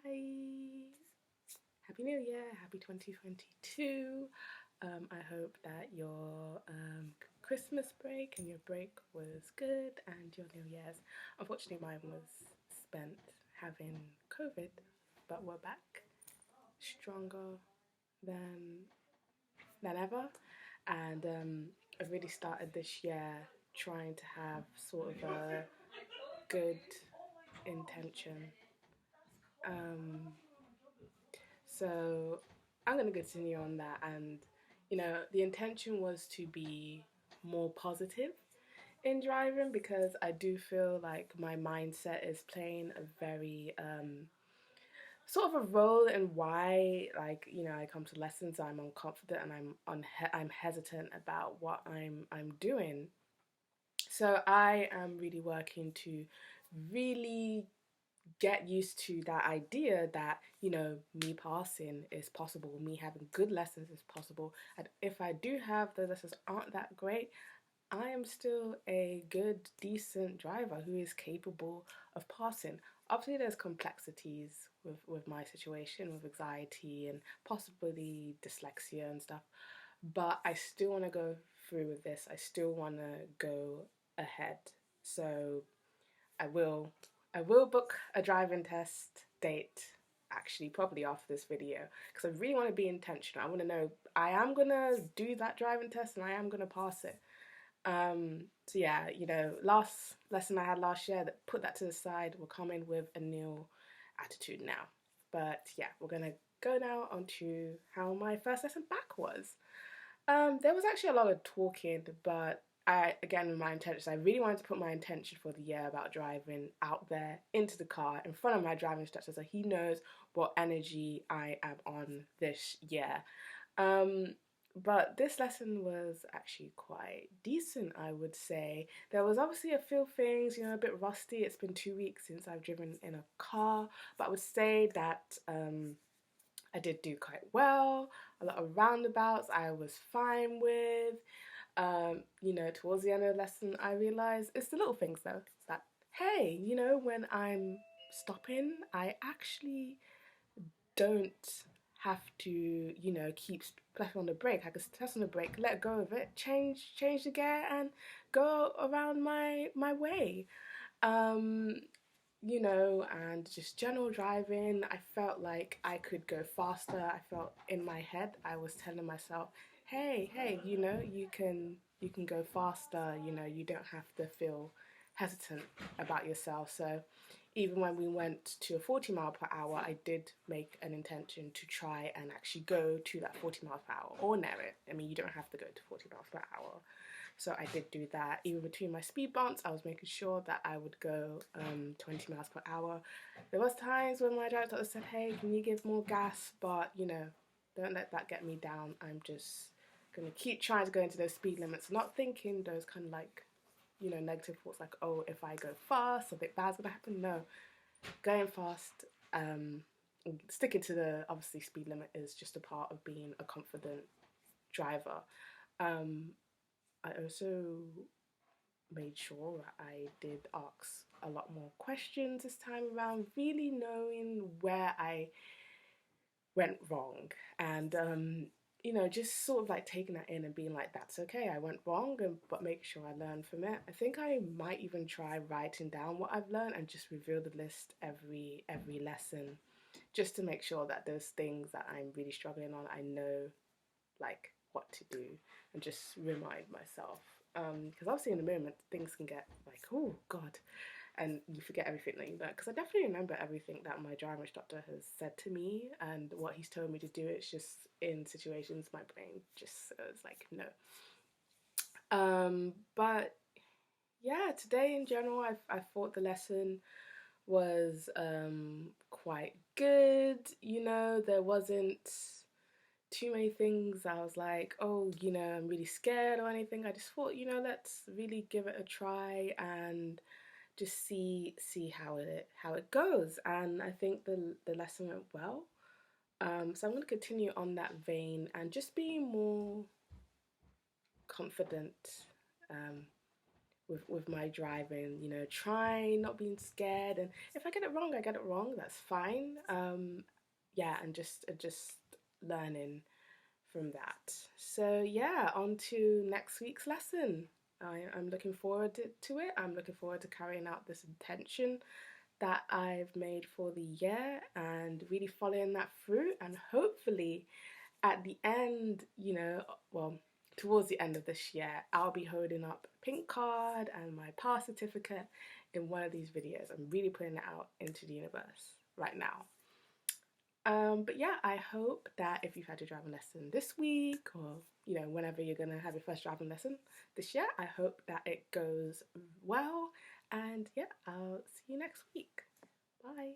guys! Happy New Year, happy 2022. I hope that your Christmas break and your break was good and your New Year's. Unfortunately, mine was spent having COVID, but we're back stronger than ever. And I've really started this year trying to have sort of a good intention. So I'm going to continue on that. And, the intention was to be more positive in driving because I do feel like my mindset is playing a very sort of a role in why, I come to lessons. I'm unconfident and I'm hesitant about what I'm doing. So I am really working to really get used to that idea that me passing is possible, me having good lessons is possible, and if I do have those lessons aren't that great, I am still a good decent driver who is capable of passing. Obviously there's complexities with my situation with anxiety and possibly dyslexia and stuff, but I still want to go through with this. I still want to go ahead. So I will book a driving test date actually probably after this video because I really want to be intentional. I want to know I am going to do that driving test and I am going to pass it. So yeah, last lesson I had last year, that put that to the side. We're coming with a new attitude now. But yeah, we're going to go now onto how my first lesson back was. There was actually a lot of talking, but again, my intentions, I really wanted to put my intention for the year about driving out there into the car in front of my driving instructor so he knows what energy I am on this year. But this lesson was actually quite decent, I would say. There was obviously a few things, a bit rusty. It's been 2 weeks since I've driven in a car, but I would say that I did do quite well. A lot of roundabouts I was fine with. Towards the end of the lesson, I realised it's the little things though. It's that, hey, when I'm stopping, I actually don't have to, keep pressing on the brake. I can press on the brake, let go of it, change the gear, and go around my way. And just general driving, I felt like I could go faster. I felt in my head, I was telling myself, hey, you can go faster, you don't have to feel hesitant about yourself. So even when we went to a 40 mile per hour, I did make an intention to try and actually go to that 40 miles per hour or near it. I mean, you don't have to go to 40 miles per hour. So I did do that. Even between my speed bumps, I was making sure that I would go 20 miles per hour. There was times when my driver said, hey, can you give more gas? But, don't let that get me down. I'm just going to keep trying to go into those speed limits, not thinking those kind of negative thoughts like, oh, if I go fast, something bad's going to happen. No, going fast, sticking to the, obviously, speed limit is just a part of being a confident driver. I also made sure that I did ask a lot more questions this time around, really knowing where I went wrong and, just sort of like taking that in and being like, that's okay, I went wrong, but make sure I learn from it. I think I might even try writing down what I've learned and just review the list every lesson just to make sure that those things that I'm really struggling on, I know like what to do and just remind myself. Because obviously in the moment things can get like, oh god, and you forget everything that you learned. Because I definitely remember everything that my driving instructor has said to me and what he's told me to do. It's just in situations my brain just says like no. But yeah, today in general I thought the lesson was quite good. There wasn't too many things I was like, oh, I'm really scared or anything. I just thought, let's really give it a try and just see how it goes. And I think the lesson went well. So I'm going to continue on that vein and just be more confident with my driving, you know, trying, not being scared, and if I get it wrong, I get it wrong, that's fine. Yeah, and just learning from that. So yeah, on to next week's lesson. I'm looking forward to it. I'm looking forward to carrying out this intention that I've made for the year and really following that through, and hopefully at the end, you know, well, towards the end of this year, I'll be holding up a pink card and my pass certificate in one of these videos. I'm really putting it out into the universe right now. But yeah, I hope that if you've had your driving lesson this week, or you know, whenever you're gonna have your first driving lesson this year, I hope that it goes well. And yeah, I'll see you next week. Bye.